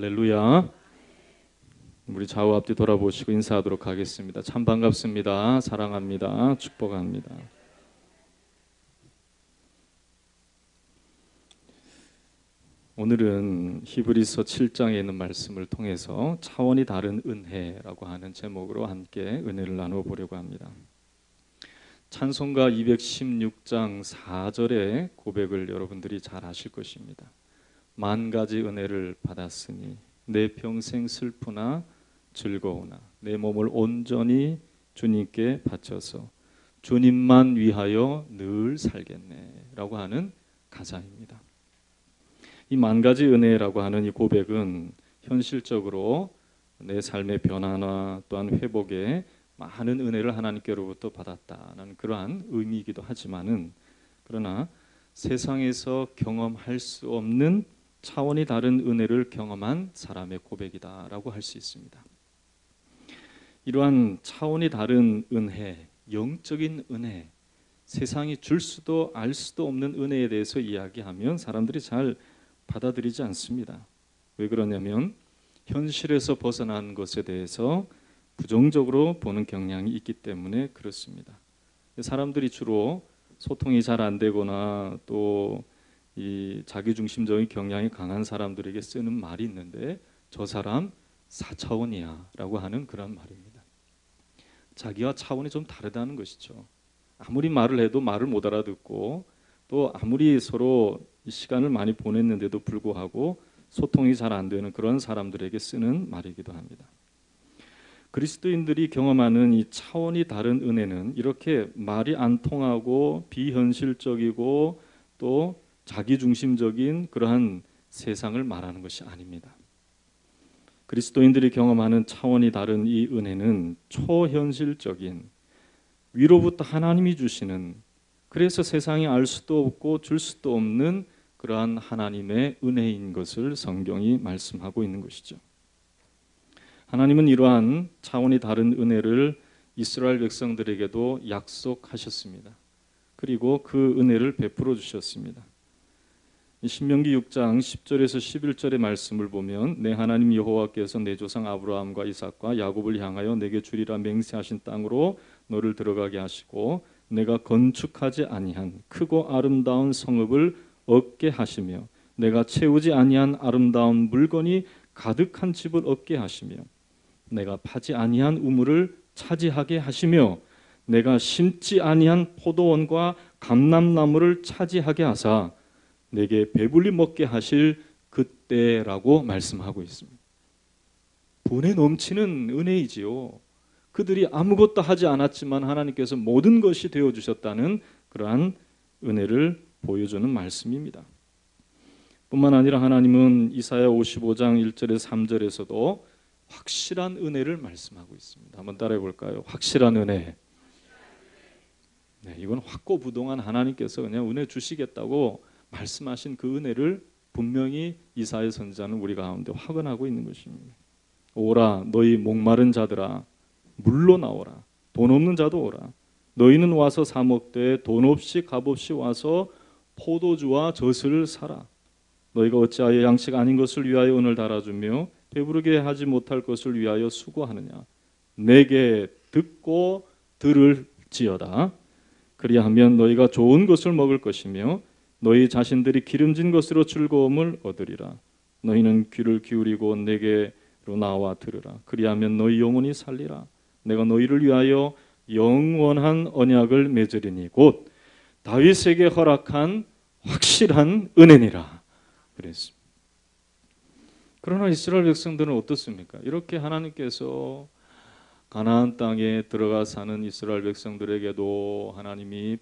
할렐루야. 우리 좌우 앞뒤 돌아보시고 인사하도록 하겠습니다. 참 반갑습니다. 사랑합니다. 축복합니다. 오늘은 히브리서 7장에 있는 말씀을 통해서 차원이 다른 은혜라고 하는 제목으로 함께 은혜를 나누어 보려고 합니다. 찬송가 216장 4절의 고백을 여러분들이 잘 아실 것입니다. 만 가지 은혜를 받았으니 내 평생 슬프나 즐거우나 내 몸을 온전히 주님께 바쳐서 주님만 위하여 늘 살겠네 라고 하는 가사입니다. 이 만 가지 은혜라고 하는 이 고백은 현실적으로 내 삶의 변화나 또한 회복에 많은 은혜를 하나님께로부터 받았다는 그러한 의미이기도 하지만은, 그러나 세상에서 경험할 수 없는 차원이 다른 은혜를 경험한 사람의 고백이다라고 할 수 있습니다. 이러한 차원이 다른 은혜, 영적인 은혜, 세상이 줄 수도 알 수도 없는 은혜에 대해서 이야기하면 사람들이 잘 받아들이지 않습니다. 왜 그러냐면 현실에서 벗어난 것에 대해서 부정적으로 보는 경향이 있기 때문에 그렇습니다. 사람들이 주로 소통이 잘 안 되거나 또 이 자기중심적인 경향이 강한 사람들에게 쓰는 말이 있는데, 저 사람 4차원이야 라고 하는 그런 말입니다. 자기와 차원이 좀 다르다는 것이죠. 아무리 말을 해도 말을 못 알아듣고, 또 아무리 서로 시간을 많이 보냈는데도 불구하고 소통이 잘 안 되는 그런 사람들에게 쓰는 말이기도 합니다. 그리스도인들이 경험하는 이 차원이 다른 은혜는 이렇게 말이 안 통하고 비현실적이고 또 자기중심적인 그러한 세상을 말하는 것이 아닙니다. 그리스도인들이 경험하는 차원이 다른 이 은혜는 초현실적인, 위로부터 하나님이 주시는, 그래서 세상이 알 수도 없고 줄 수도 없는 그러한 하나님의 은혜인 것을 성경이 말씀하고 있는 것이죠. 하나님은 이러한 차원이 다른 은혜를 이스라엘 백성들에게도 약속하셨습니다. 그리고 그 은혜를 베풀어 주셨습니다. 신명기 6장 10절에서 11절의 말씀을 보면, 내 하나님 여호와께서 내 조상 아브라함과 이삭과 야곱을 향하여 내게 주리라 맹세하신 땅으로 너를 들어가게 하시고 내가 건축하지 아니한 크고 아름다운 성읍을 얻게 하시며 내가 채우지 아니한 아름다운 물건이 가득한 집을 얻게 하시며 내가 파지 아니한 우물을 차지하게 하시며 내가 심지 아니한 포도원과 감람나무를 차지하게 하사 내게 배불리 먹게 하실 그때라고 말씀하고 있습니다. 분에 넘치는 은혜이지요. 그들이 아무것도 하지 않았지만 하나님께서 모든 것이 되어주셨다는 그러한 은혜를 보여주는 말씀입니다. 뿐만 아니라 하나님은 이사야 55장 1절에서 3절에서도 확실한 은혜를 말씀하고 있습니다. 한번 따라해 볼까요? 확실한 은혜. 네, 이건 확고부동한 하나님께서 그냥 은혜 주시겠다고 말씀하신 그 은혜를 분명히 이사야 선지자는 우리 가운데 확언하고 있는 것입니다. 오라 너희 목마른 자들아 물로 나오라. 돈 없는 자도 오라. 너희는 와서 사 먹되 돈 없이 값 없이 와서 포도주와 젖을 사라. 너희가 어찌하여 양식 아닌 것을 위하여 은을 달아주며 배부르게 하지 못할 것을 위하여 수고하느냐. 내게 듣고 들을지어다. 그리하면 너희가 좋은 것을 먹을 것이며 너희 자신들이 기름진 것으로 즐거움을 얻으리라. 너희는 귀를 기울이고 내게로 나와 들으라. 그리하면 너희 영혼이 살리라. 내가 너희를 위하여 영원한 언약을 맺으리니 곧 다윗에게 허락한 확실한 은혜니라. 그랬습니다. 그러나 이스라엘 백성들은 어떻습니까? 이렇게 하나님께서 가나안 땅에 들어가 사는 이스라엘 백성들에게도 하나님이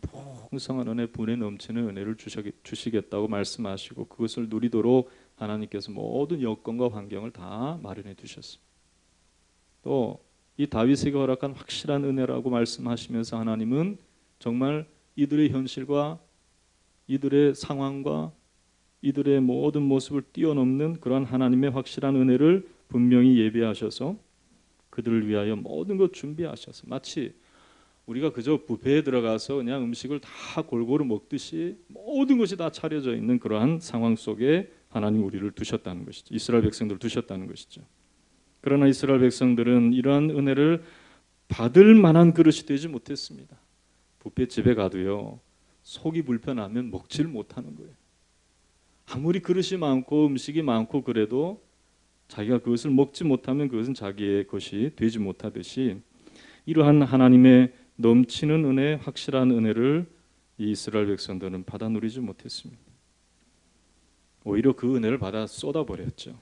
풍성한 은혜, 분에 넘치는 은혜를 주시겠다고 말씀하시고 그것을 누리도록 하나님께서 모든 여건과 환경을 다 마련해 두셨습니다. 또 이 다윗에게 허락한 확실한 은혜라고 말씀하시면서 하나님은 정말 이들의 현실과 이들의 상황과 이들의 모든 모습을 뛰어넘는 그러한 하나님의 확실한 은혜를 분명히 예비하셔서 그들을 위하여 모든 것 준비하셔서, 마치 우리가 그저 뷔페에 들어가서 그냥 음식을 다 골고루 먹듯이 모든 것이 다 차려져 있는 그러한 상황 속에 하나님 우리를 두셨다는 것이죠. 이스라엘 백성들을 두셨다는 것이죠. 그러나 이스라엘 백성들은 이러한 은혜를 받을 만한 그릇이 되지 못했습니다. 뷔페집에 가도요, 속이 불편하면 먹질 못하는 거예요. 아무리 그릇이 많고 음식이 많고 그래도 자기가 그것을 먹지 못하면 그것은 자기의 것이 되지 못하듯이 이러한 하나님의 넘치는 은혜, 확실한 은혜를 이 이스라엘 백성들은 받아 누리지 못했습니다. 오히려 그 은혜를 받아 쏟아버렸죠.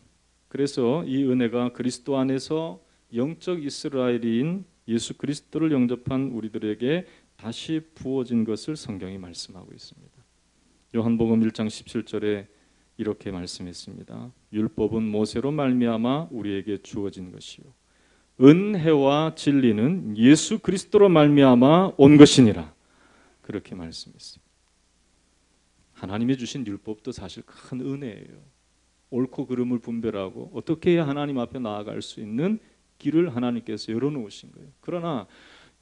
그래서 이 은혜가 그리스도 안에서 영적 이스라엘인 예수 그리스도를 영접한 우리들에게 다시 부어진 것을 성경이 말씀하고 있습니다. 요한복음 1장 17절에 이렇게 말씀했습니다. 율법은 모세로 말미암아 우리에게 주어진 것이요 은혜와 진리는 예수 그리스도로 말미암아 온 것이니라. 그렇게 말씀했습니다. 하나님이 주신 율법도 사실 큰 은혜예요. 옳고 그름을 분별하고 어떻게 해야 하나님 앞에 나아갈 수 있는 길을 하나님께서 열어놓으신 거예요. 그러나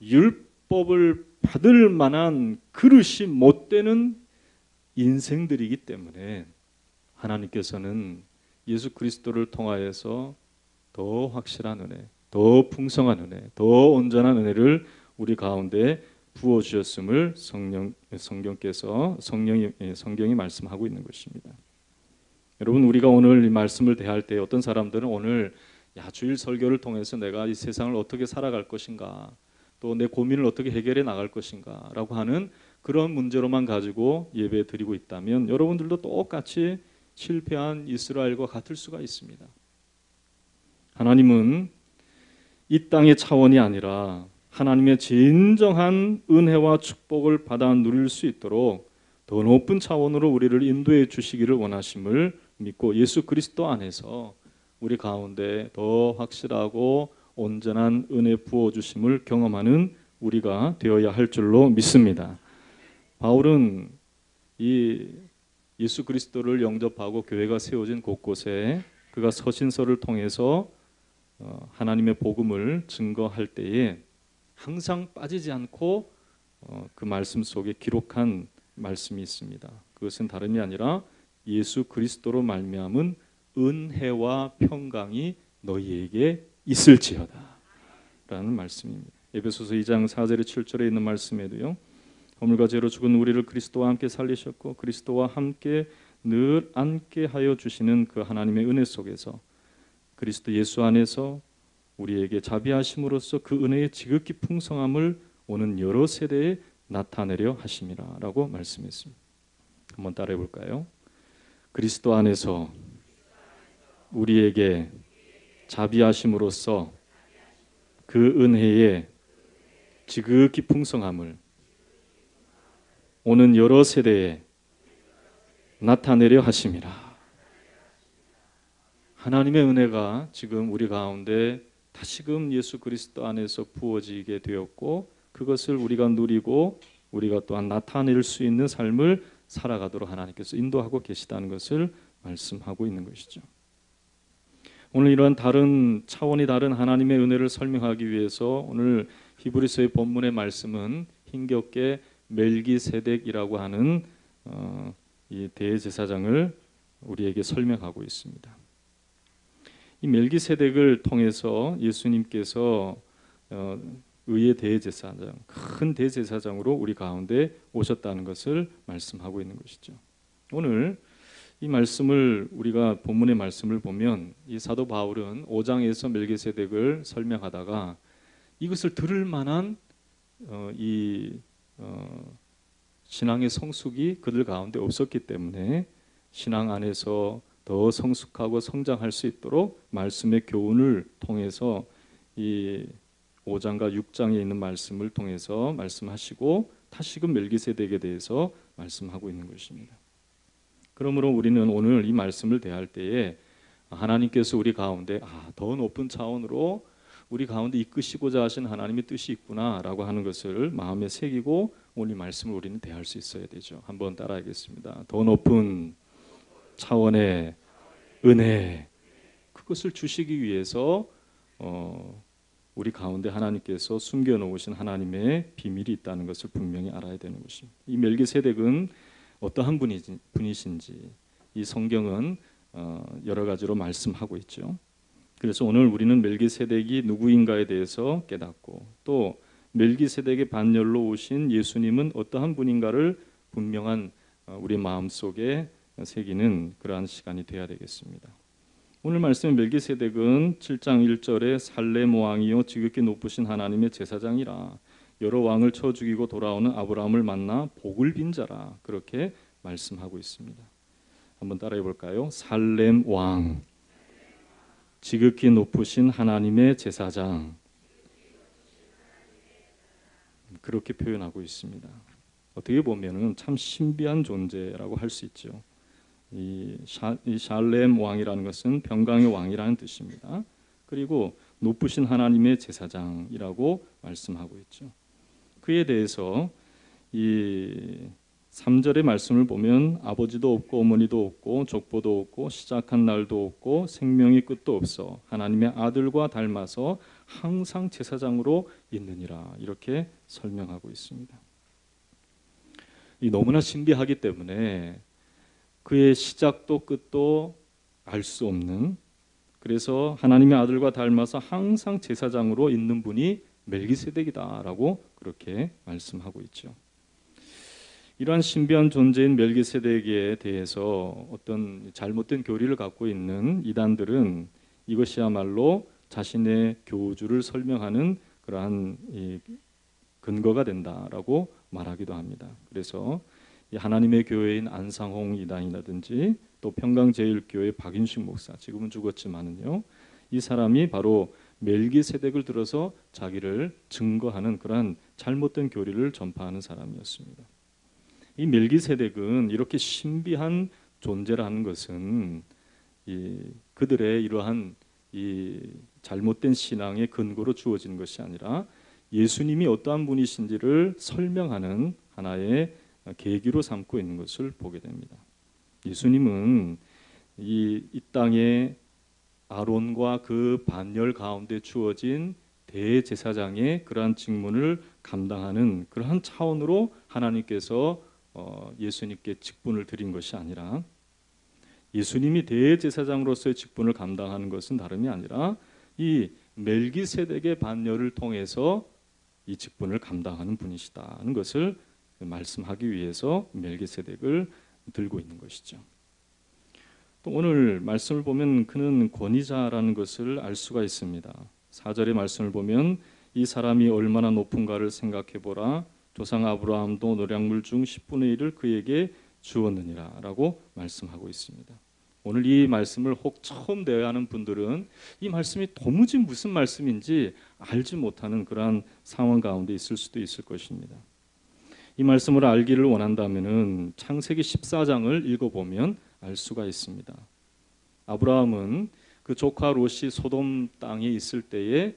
율법을 받을 만한 그릇이 못 되는 인생들이기 때문에 하나님께서는 예수 그리스도를 통하여서 더 확실한 은혜, 더 풍성한 은혜, 더 온전한 은혜를 우리 가운데 부어주셨음을 성경이 말씀하고 있는 것입니다. 여러분, 우리가 오늘 이 말씀을 대할 때 어떤 사람들은 오늘 주일 설교를 통해서 내가 이 세상을 어떻게 살아갈 것인가, 또 내 고민을 어떻게 해결해 나갈 것인가 라고 하는 그런 문제로만 가지고 예배 드리고 있다면 여러분들도 똑같이 실패한 이스라엘과 같을 수가 있습니다. 하나님은 이 땅의 차원이 아니라 하나님의 진정한 은혜와 축복을 받아 누릴 수 있도록 더 높은 차원으로 우리를 인도해 주시기를 원하심을 믿고 예수 그리스도 안에서 우리 가운데 더 확실하고 온전한 은혜 부어주심을 경험하는 우리가 되어야 할 줄로 믿습니다. 바울은 이 예수 그리스도를 영접하고 교회가 세워진 곳곳에 그가 서신서를 통해서 하나님의 복음을 증거할 때에 항상 빠지지 않고 그 말씀 속에 기록한 말씀이 있습니다. 그것은 다름이 아니라 예수 그리스도로 말미암은 은혜와 평강이 너희에게 있을지어다 라는 말씀입니다. 에베소서 2장 4절에 7절에 있는 말씀에도요, 허물과 죄로 죽은 우리를 그리스도와 함께 살리셨고 그리스도와 함께 늘 앉게 하여 주시는 그 하나님의 은혜 속에서 그리스도 예수 안에서 우리에게 자비하심으로써 그 은혜의 지극히 풍성함을 오는 여러 세대에 나타내려 하심이라 라고 말씀했습니다. 한번 따라해 볼까요? 그리스도 안에서 우리에게 자비하심으로써 그 은혜의 지극히 풍성함을 오는 여러 세대에 나타내려 하심이라. 하나님의 은혜가 지금 우리 가운데 다시금 예수 그리스도 안에서 부어지게 되었고 그것을 우리가 누리고 우리가 또한 나타낼 수 있는 삶을 살아가도록 하나님께서 인도하고 계시다는 것을 말씀하고 있는 것이죠. 오늘 이러한 다른 차원이 다른 하나님의 은혜를 설명하기 위해서 오늘 히브리서의 본문의 말씀은 힘겹게 멜기세덱이라고 하는 이 대제사장을 우리에게 설명하고 있습니다. 이 멜기세덱을 통해서 예수님께서 의의 대제사장, 큰 대제사장으로 우리 가운데 오셨다는 것을 말씀하고 있는 것이죠. 오늘 이 말씀을 우리가 본문의 말씀을 보면 이 사도 바울은 5장에서 멜기세덱을 설명하다가 이것을 들을 만한 신앙의 성숙이 그들 가운데 없었기 때문에 신앙 안에서 더 성숙하고 성장할 수 있도록 말씀의 교훈을 통해서 이 5장과 6장에 있는 말씀을 통해서 말씀하시고 다시금 멜기세덱에 대해서 말씀하고 있는 것입니다. 그러므로 우리는 오늘 이 말씀을 대할 때에 하나님께서 우리 가운데 더 높은 차원으로 우리 가운데 이끄시고자 하신 하나님의 뜻이 있구나라고 하는 것을 마음에 새기고 오늘 이 말씀을 우리는 대할 수 있어야 되죠. 한번 따라하겠습니다. 더 높은 차원의 은혜, 그것을 주시기 위해서 우리 가운데 하나님께서 숨겨놓으신 하나님의 비밀이 있다는 것을 분명히 알아야 되는 것입니다. 이 멜기세덱은 어떠한 분이신지 이 성경은 여러 가지로 말씀하고 있죠. 그래서 오늘 우리는 멜기세덱이 누구인가에 대해서 깨닫고 또 멜기세덱의 반열로 오신 예수님은 어떠한 분인가를 분명한 우리 마음속에 새기는 그러한 시간이 되어야 되겠습니다. 오늘 말씀의 멜기세덱은 7장 1절에 살렘 왕이요 지극히 높으신 하나님의 제사장이라 여러 왕을 쳐 죽이고 돌아오는 아브라함을 만나 복을 빈 자라 그렇게 말씀하고 있습니다. 한번 따라해 볼까요? 살렘 왕, 지극히 높으신 하나님의 제사장, 그렇게 표현하고 있습니다. 어떻게 보면은 참 신비한 존재라고 할 수 있죠. 이 샬렘 왕이라는 것은 평강의 왕이라는 뜻입니다. 그리고 높으신 하나님의 제사장이라고 말씀하고 있죠. 그에 대해서 이 3절의 말씀을 보면 아버지도 없고 어머니도 없고 족보도 없고 시작한 날도 없고 생명의 끝도 없어 하나님의 아들과 닮아서 항상 제사장으로 있느니라 이렇게 설명하고 있습니다. 이 너무나 신비하기 때문에 그의 시작도 끝도 알 수 없는, 그래서 하나님의 아들과 닮아서 항상 제사장으로 있는 분이 멜기세덱이다라고 그렇게 말씀하고 있죠. 이러한 신비한 존재인 멜기세덱에 대해서 어떤 잘못된 교리를 갖고 있는 이단들은 이것이야말로 자신의 교주를 설명하는 그러한 근거가 된다라고 말하기도 합니다. 그래서 하나님의 교회인 안상홍 이단이라든지 또 평강제일교회 박윤식 목사, 지금은 죽었지만은요, 이 사람이 바로 멜기세덱을 들어서 자기를 증거하는 그러한 잘못된 교리를 전파하는 사람이었습니다. 이 멜기세덱은 이렇게 신비한 존재라는 것은 그들의 이러한 이 잘못된 신앙의 근거로 주어진 것이 아니라 예수님이 어떠한 분이신지를 설명하는 하나의 계기로 삼고 있는 것을 보게 됩니다. 예수님은 이 땅에 아론과 그 반열 가운데 주어진 대제사장의 그러한 직분을 감당하는 그러한 차원으로 하나님께서 예수님께 직분을 드린 것이 아니라, 예수님이 대제사장으로서의 직분을 감당하는 것은 다름이 아니라 이 멜기세덱의 반열을 통해서 이 직분을 감당하는 분이시다는 것을 말씀하기 위해서 멜기세덱을 들고 있는 것이죠. 또 오늘 말씀을 보면 그는 권위자라는 것을 알 수가 있습니다. 4절의 말씀을 보면 이 사람이 얼마나 높은가를 생각해 보라. 조상 아브라함도 노량물 중 10분의 1을 그에게 주었느니라 라고 말씀하고 있습니다. 오늘 이 말씀을 혹 처음 대하는 분들은 이 말씀이 도무지 무슨 말씀인지 알지 못하는 그러한 상황 가운데 있을 수도 있을 것입니다. 이 말씀을 알기를 원한다면은 창세기 14장을 읽어보면 알 수가 있습니다. 아브라함은 그 조카 롯이 소돔 땅에 있을 때에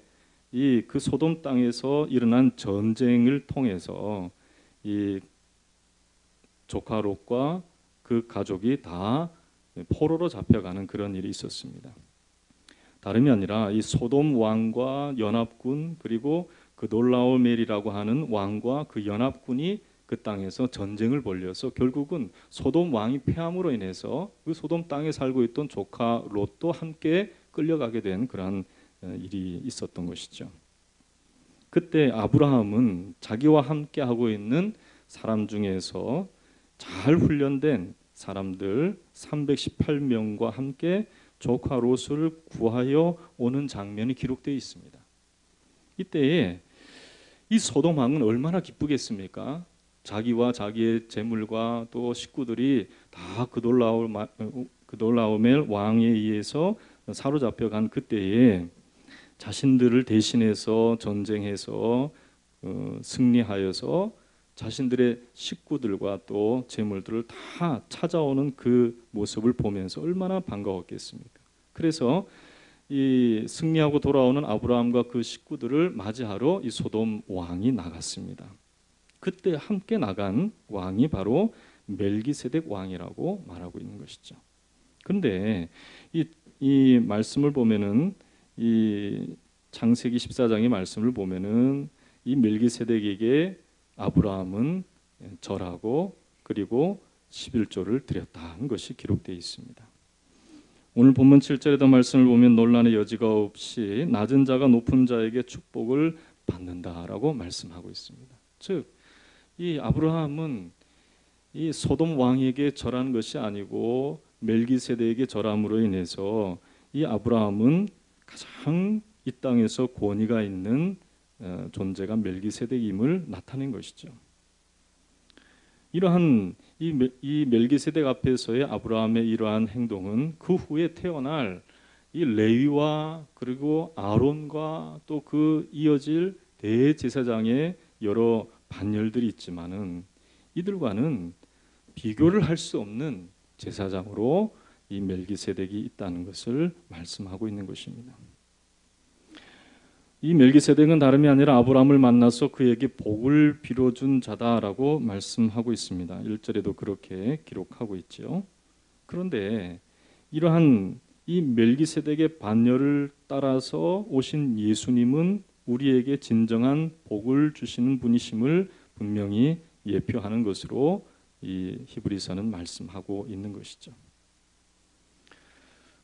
그 소돔 땅에서 일어난 전쟁을 통해서 이 조카 롯과 그 가족이 다 포로로 잡혀가는 그런 일이 있었습니다. 다름이 아니라 이 소돔 왕과 연합군, 그리고 그 돌라오멜이라고 하는 왕과 그 연합군이 그 땅에서 전쟁을 벌여서 결국은 소돔 왕이 패함으로 인해서 그 소돔 땅에 살고 있던 조카 롯도 함께 끌려가게 된 그러한 일이 있었던 것이죠. 그때 아브라함은 자기와 함께 하고 있는 사람 중에서 잘 훈련된 사람들 318명과 함께 조카 롯을 구하여 오는 장면이 기록되어 있습니다. 이때에 이 소돔 왕은 얼마나 기쁘겠습니까? 자기와 자기의 재물과 또 식구들이 다 그돌라오멜 왕에 의해서 사로잡혀간 그때에 자신들을 대신해서 전쟁해서 승리하여서 자신들의 식구들과 또 재물들을 다 찾아오는 그 모습을 보면서 얼마나 반가웠겠습니까? 그래서 이 승리하고 돌아오는 아브라함과 그 식구들을 맞이하러 이 소돔 왕이 나갔습니다. 그때 함께 나간 왕이 바로 멜기세덱 왕이라고 말하고 있는 것이죠. 그런데 이 말씀을 보면은 이 창세기 14장의 말씀을 보면은 이 멜기세덱에게 아브라함은 절하고 그리고 11조를 드렸다는 것이 기록되어 있습니다. 오늘 본문 7절에도 말씀을 보면 논란의 여지가 없이 낮은 자가 높은 자에게 축복을 받는다라고 말씀하고 있습니다. 즉, 이 아브라함은 이 소돔 왕에게 절한 것이 아니고 멜기세덱에게 절함으로 인해서 이 아브라함은 가장 이 땅에서 권위가 있는 존재가 멜기세덱임을 나타낸 것이죠. 이러한 이 멜기세덱 앞에서의 아브라함의 이러한 행동은 그 후에 태어날 이 레위와 그리고 아론과 또 그 이어질 대제사장의 여러 반열들이 있지만은 이들과는 비교를 할 수 없는 제사장으로 이 멜기세덱이 있다는 것을 말씀하고 있는 것입니다. 이 멜기세덱은 다름이 아니라 아브라함을 만나서 그에게 복을 빌어준 자다라고 말씀하고 있습니다. 1절에도 그렇게 기록하고 있죠. 그런데 이러한 이 멜기세덱의 반열을 따라서 오신 예수님은 우리에게 진정한 복을 주시는 분이심을 분명히 예표하는 것으로 이 히브리서는 말씀하고 있는 것이죠.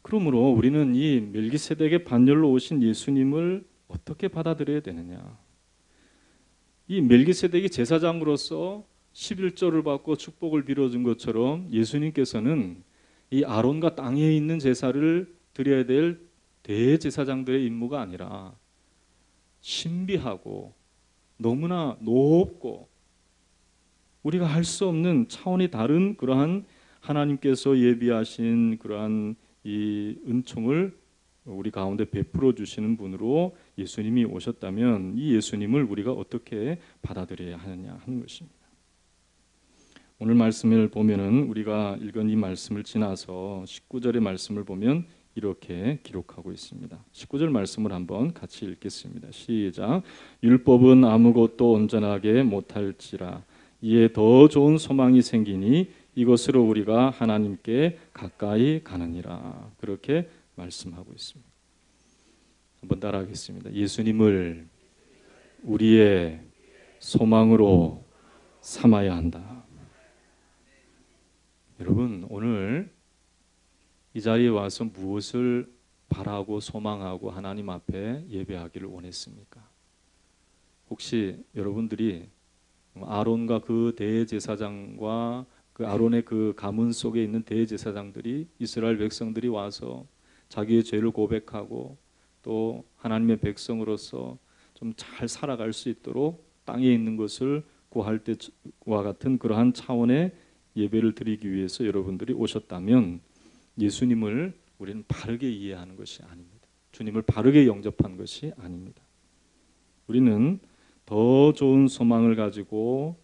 그러므로 우리는 이 멜기세덱의 반열로 오신 예수님을 어떻게 받아들여야 되느냐? 이 멜기세덱이 제사장으로서 11조를 받고 축복을 빌어준 것처럼 예수님께서는 이 아론과 땅에 있는 제사를 드려야 될 대제사장들의 임무가 아니라 신비하고 너무나 높고 우리가 할 수 없는 차원이 다른 그러한 하나님께서 예비하신 그러한 이 은총을 우리 가운데 베풀어 주시는 분으로 예수님이 오셨다면 이 예수님을 우리가 어떻게 받아들여야 하느냐 하는 것입니다. 오늘 말씀을 보면은 우리가 읽은 이 말씀을 지나서 19절의 말씀을 보면 이렇게 기록하고 있습니다. 19절 말씀을 한번 같이 읽겠습니다. 시작. 율법은 아무것도 온전하게 못할지라 이에 더 좋은 소망이 생기니 이것으로 우리가 하나님께 가까이 가느니라. 그렇게 말씀하고 있습니다. 한번 따라하겠습니다. 예수님을 우리의 소망으로 삼아야 한다. 여러분, 오늘 이 자리에 와서 무엇을 바라고 소망하고 하나님 앞에 예배하기를 원했습니까? 혹시 여러분들이 아론과 그 대제사장과 그 아론의 그 가문 속에 있는 대제사장들이 이스라엘 백성들이 와서 자기의 죄를 고백하고 또 하나님의 백성으로서 좀 잘 살아갈 수 있도록 땅에 있는 것을 구할 때와 같은 그러한 차원의 예배를 드리기 위해서 여러분들이 오셨다면 예수님을 우리는 바르게 이해하는 것이 아닙니다. 주님을 바르게 영접한 것이 아닙니다. 우리는 더 좋은 소망을 가지고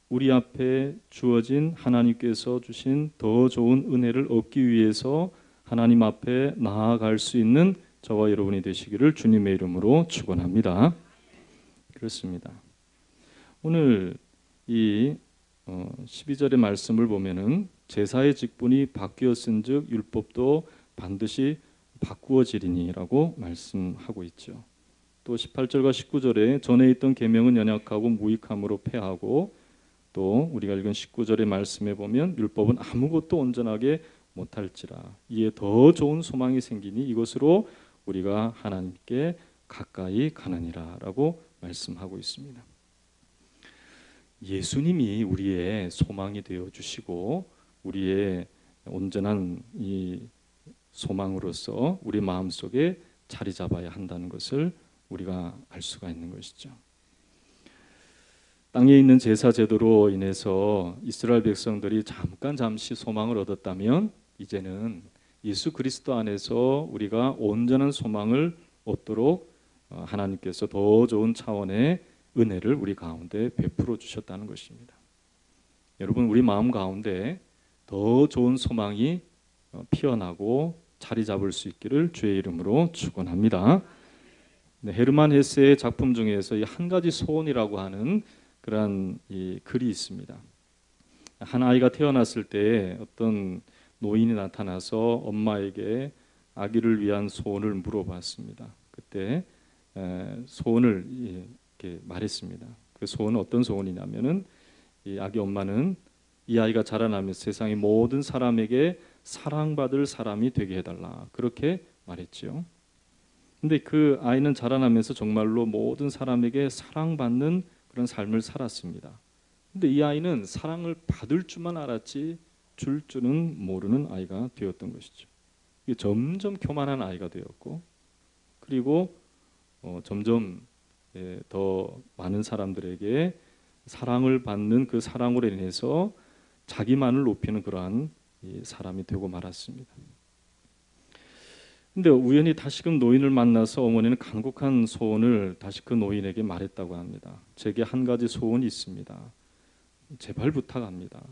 우리 앞에 주어진 하나님께서 주신 더 좋은 은혜를 얻기 위해서 하나님 앞에 나아갈 수 있는 저와 여러분이 되시기를 주님의 이름으로 축원합니다. 그렇습니다. 오늘 이 12절의 말씀을 보면은 제사의 직분이 바뀌었은즉 율법도 반드시 바꾸어지리니라고 말씀하고 있죠. 또 18절과 19절에 전에 있던 계명은 연약하고 무익함으로 패하고 또 우리가 읽은 19절의 말씀에 보면 율법은 아무것도 온전하게 못할지라 이에 더 좋은 소망이 생기니 이것으로 우리가 하나님께 가까이 가느니라 라고 말씀하고 있습니다. 예수님이 우리의 소망이 되어 주시고 우리의 온전한 이 소망으로서 우리 마음속에 자리 잡아야 한다는 것을 우리가 알 수가 있는 것이죠. 땅에 있는 제사 제도로 인해서 이스라엘 백성들이 잠시 소망을 얻었다면 이제는 예수 그리스도 안에서 우리가 온전한 소망을 얻도록 하나님께서 더 좋은 차원의 은혜를 우리 가운데 베풀어 주셨다는 것입니다. 여러분, 우리 마음 가운데 더 좋은 소망이 피어나고 자리 잡을 수 있기를 주의 이름으로 축원합니다. 네, 헤르만 헤세의 작품 중에서 이 한 가지 소원이라고 하는 그러한 이 글이 있습니다. 한 아이가 태어났을 때 어떤 노인이 나타나서 엄마에게 아기를 위한 소원을 물어봤습니다. 그때 소원을 이렇게 말했습니다. 그 소원은 어떤 소원이냐면은 이 아기 엄마는 이 아이가 자라나면서 세상의 모든 사람에게 사랑받을 사람이 되게 해달라. 그렇게 말했지요. 근데 그 아이는 자라나면서 정말로 모든 사람에게 사랑받는 그런 삶을 살았습니다. 근데 이 아이는 사랑을 받을 줄만 알았지 줄 줄은 모르는 아이가 되었던 것이죠. 점점 교만한 아이가 되었고, 그리고 점점 더 많은 사람들에게 사랑을 받는 그 사랑으로 인해서 자기만을 높이는 그러한 사람이 되고 말았습니다. 근데 우연히 다시금 노인을 만나서 어머니는 간곡한 소원을 다시 그 노인에게 말했다고 합니다. 제게 한 가지 소원이 있습니다. 제발 부탁합니다.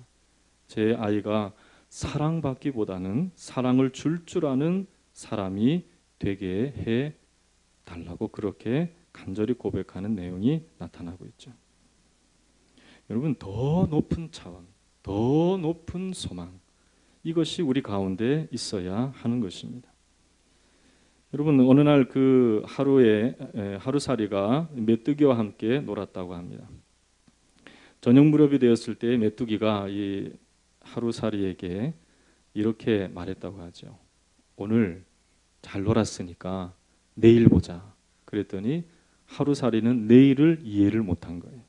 제 아이가 사랑받기보다는 사랑을 줄 아는 사람이 되게 해 달라고 그렇게 간절히 고백하는 내용이 나타나고 있죠. 여러분, 더 높은 차원, 더 높은 소망, 이것이 우리 가운데 있어야 하는 것입니다. 여러분, 어느 날 그 하루살이가 메뚜기와 함께 놀았다고 합니다. 저녁 무렵이 되었을 때 메뚜기가 이 하루살이에게 이렇게 말했다고 하죠. 오늘 잘 놀았으니까 내일 보자. 그랬더니 하루살이는 내일을 이해를 못한 거예요.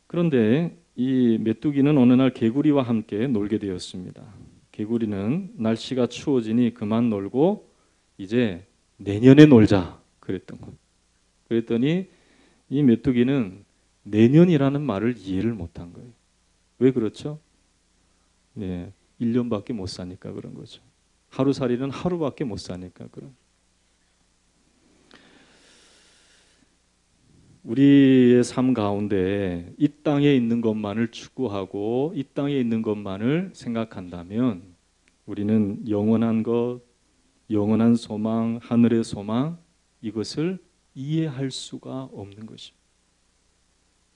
그런데 이 메뚜기는 어느 날 개구리와 함께 놀게 되었습니다. 개구리는 날씨가 추워지니 그만 놀고 이제 내년에 놀자 그랬던 것. 그랬더니 이 메뚜기는 내년이라는 말을 이해를 못한 거예요. 왜 그렇죠? 1년밖에 못 사니까 그런 거죠. 하루살이는 하루밖에 못 사니까 그런. 우리의 삶 가운데 이 땅에 있는 것만을 추구하고 이 땅에 있는 것만을 생각한다면 우리는 영원한 것, 영원한 소망, 하늘의 소망, 이것을 이해할 수가 없는 것입니다.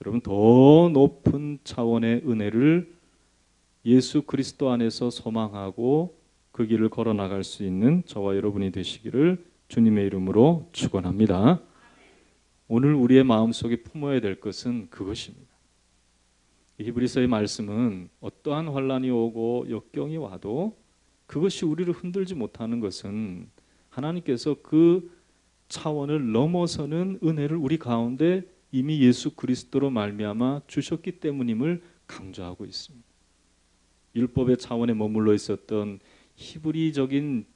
여러분, 더 높은 차원의 은혜를 예수 그리스도 안에서 소망하고 그 길을 걸어 나갈 수 있는 저와 여러분이 되시기를 주님의 이름으로 축원합니다. 오늘 우리의 마음속에 품어야 될 것은 그것입니다. 히브리서의 말씀은 어떠한 환난이 오고 역경이 와도 그것이 우리를 흔들지 못하는 것은 하나님께서 그 차원을 넘어서는 은혜를 우리 가운데 이미 예수 그리스도로 말미암아 주셨기 때문임을 강조하고 있습니다. 율법의 차원에 머물러 있었던 히브리적인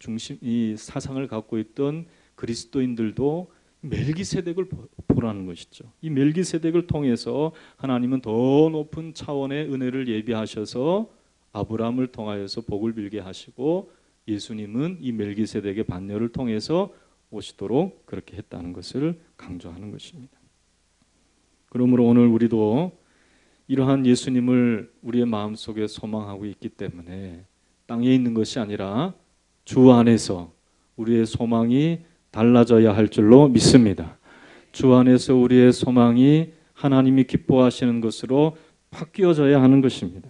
이 사상을 갖고 있던 그리스도인들도 멜기세덱을 보라는 것이죠. 이 멜기세덱을 통해서 하나님은 더 높은 차원의 은혜를 예비하셔서 아브라함을 통하여서 복을 빌게 하시고 예수님은 이 멜기세덱의 반열을 통해서 오시도록 그렇게 했다는 것을 강조하는 것입니다. 그러므로 오늘 우리도 이러한 예수님을 우리의 마음속에 소망하고 있기 때문에 땅에 있는 것이 아니라 주 안에서 우리의 소망이 달라져야 할 줄로 믿습니다. 주 안에서 우리의 소망이 하나님이 기뻐하시는 것으로 바뀌어져야 하는 것입니다.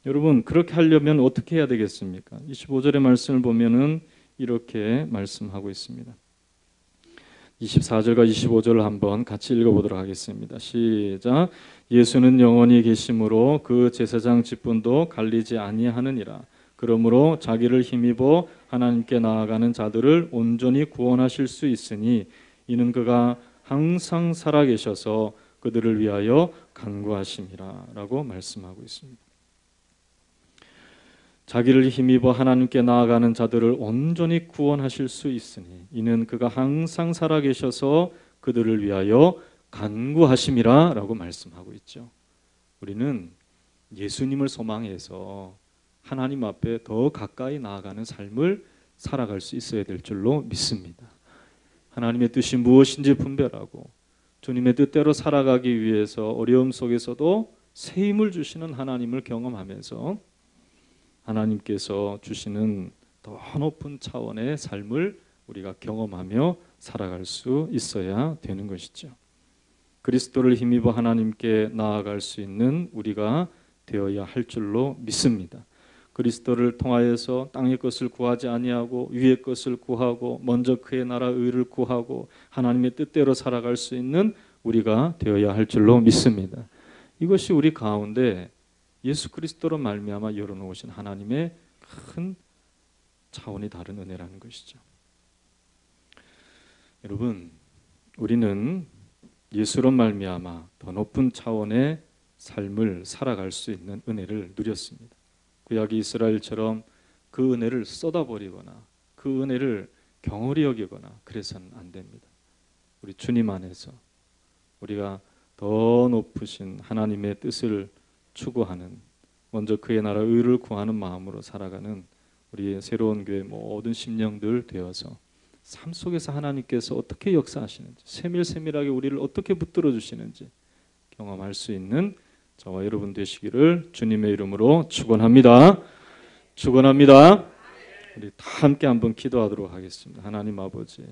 여러분, 그렇게 하려면 어떻게 해야 되겠습니까? 25절의 말씀을 보면은 이렇게 말씀하고 있습니다. 24절과 25절을 한번 같이 읽어보도록 하겠습니다. 시작. 예수는 영원히 계심으로 그 제사장 직분도 갈리지 아니하느니라. 그러므로 자기를 힘입어 하나님께 나아가는 자들을 온전히 구원하실 수 있으니 이는 그가 항상 살아계셔서 그들을 위하여 간구하심이라 라고 말씀하고 있습니다. 자기를 힘입어 하나님께 나아가는 자들을 온전히 구원하실 수 있으니 이는 그가 항상 살아계셔서 그들을 위하여 간구하심이라 라고 말씀하고 있죠. 우리는 예수님을 소망해서 하나님 앞에 더 가까이 나아가는 삶을 살아갈 수 있어야 될 줄로 믿습니다. 하나님의 뜻이 무엇인지 분별하고 주님의 뜻대로 살아가기 위해서 어려움 속에서도 새 힘을 주시는 하나님을 경험하면서 하나님께서 주시는 더 높은 차원의 삶을 우리가 경험하며 살아갈 수 있어야 되는 것이죠. 그리스도를 힘입어 하나님께 나아갈 수 있는 우리가 되어야 할 줄로 믿습니다. 그리스도를 통하여서 땅의 것을 구하지 아니하고 위의 것을 구하고 먼저 그의 나라 의를 구하고 하나님의 뜻대로 살아갈 수 있는 우리가 되어야 할 줄로 믿습니다. 이것이 우리 가운데 예수 그리스도로 말미암아 열어놓으신 하나님의 큰 차원이 다른 은혜라는 것이죠. 여러분, 우리는 예수로 말미암아 더 높은 차원의 삶을 살아갈 수 있는 은혜를 누렸습니다. 구약 이스라엘처럼 그 은혜를 쏟아버리거나 그 은혜를 경홀히 여기거나 그래서는 안 됩니다. 우리 주님 안에서 우리가 더 높으신 하나님의 뜻을 추구하는, 먼저 그의 나라 의를 구하는 마음으로 살아가는 우리의 새로운 교회 모든 심령들 되어서 삶 속에서 하나님께서 어떻게 역사하시는지, 세밀세밀하게 우리를 어떻게 붙들어 주시는지 경험할 수 있는 저와 여러분 되시기를 주님의 이름으로 축원합니다. 축원합니다. 우리 다 함께 한번 기도하도록 하겠습니다. 하나님 아버지,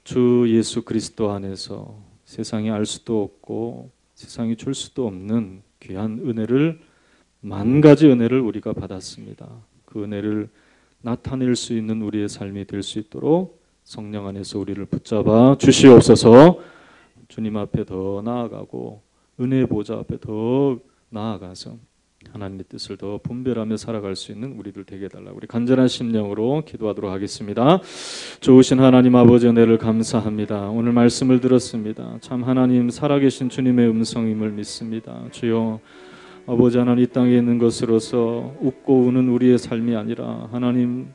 주 예수 그리스도 안에서 세상이 알 수도 없고 세상이 줄 수도 없는 귀한 은혜를, 만 가지 은혜를 우리가 받았습니다. 그 은혜를 나타낼 수 있는 우리의 삶이 될 수 있도록 성령 안에서 우리를 붙잡아 주시옵소서. 주님 앞에 더 나아가고 은혜의 보좌 앞에 더 나아가서 하나님의 뜻을 더 분별하며 살아갈 수 있는 우리들 되게 해달라고 우리 간절한 심령으로 기도하도록 하겠습니다. 좋으신 하나님 아버지, 은혜를 감사합니다. 오늘 말씀을 들었습니다. 참 하나님 살아계신 주님의 음성임을 믿습니다. 주여 아버지 하나님, 이 땅에 있는 것으로서 웃고 우는 우리의 삶이 아니라 하나님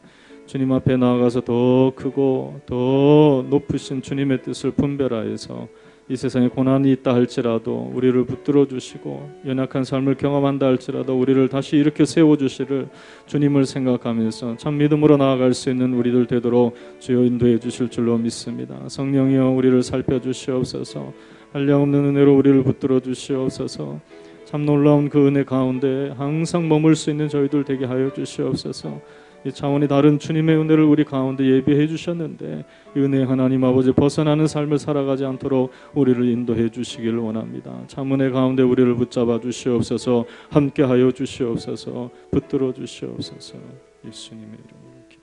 주님 앞에 나아가서 더 크고 더 높으신 주님의 뜻을 분별하여서 이 세상에 고난이 있다 할지라도 우리를 붙들어 주시고 연약한 삶을 경험한다 할지라도 우리를 다시 일으켜 세워주시를 주님을 생각하면서 참 믿음으로 나아갈 수 있는 우리들 되도록 주여 인도해 주실 줄로 믿습니다. 성령이여 우리를 살펴주시옵소서. 한량없는 은혜로 우리를 붙들어 주시옵소서. 참 놀라운 그 은혜 가운데 항상 머물 수 있는 저희들 되게 하여 주시옵소서. 이 차원이 다른 주님의 은혜를 우리 가운데 예비해 주셨는데 이 은혜 하나님 아버지 벗어나는 삶을 살아가지 않도록 우리를 인도해 주시기를 원합니다. 참 은혜 가운데 우리를 붙잡아 주시옵소서. 함께하여 주시옵소서. 붙들어 주시옵소서. 예수님의 이름으로 기도.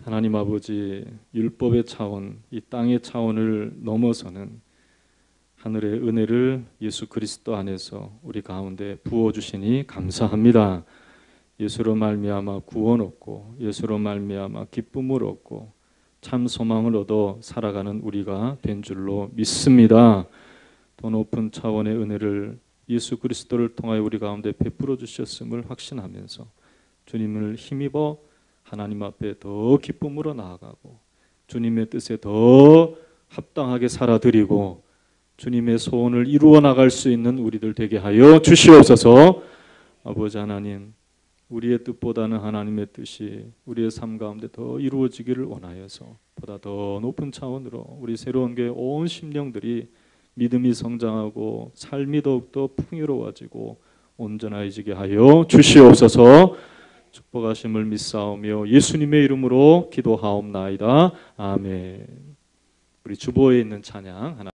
하나님 아버지, 율법의 차원, 이 땅의 차원을 넘어서는 하늘의 은혜를 예수 그리스도 안에서 우리 가운데 부어주시니 감사합니다. 예수로 말미암아 구원 얻고 예수로 말미암아 기쁨을 얻고 참 소망을 얻어 살아가는 우리가 된 줄로 믿습니다. 더 높은 차원의 은혜를 예수 그리스도를 통하여 우리 가운데 베풀어 주셨음을 확신하면서 주님을 힘입어 하나님 앞에 더 기쁨으로 나아가고 주님의 뜻에 더 합당하게 살아드리고 주님의 소원을 이루어 나갈 수 있는 우리들 되게 하여 주시옵소서. 아버지 하나님, 우리의 뜻보다는 하나님의 뜻이 우리의 삶 가운데 더 이루어지기를 원하여서 보다 더 높은 차원으로 우리 새로운 교회 온 심령들이 믿음이 성장하고 삶이 더욱더 풍요로워지고 온전해지게 하여 주시옵소서. 축복하심을 믿사오며 예수님의 이름으로 기도하옵나이다. 아멘. 우리 주보에 있는 찬양 하나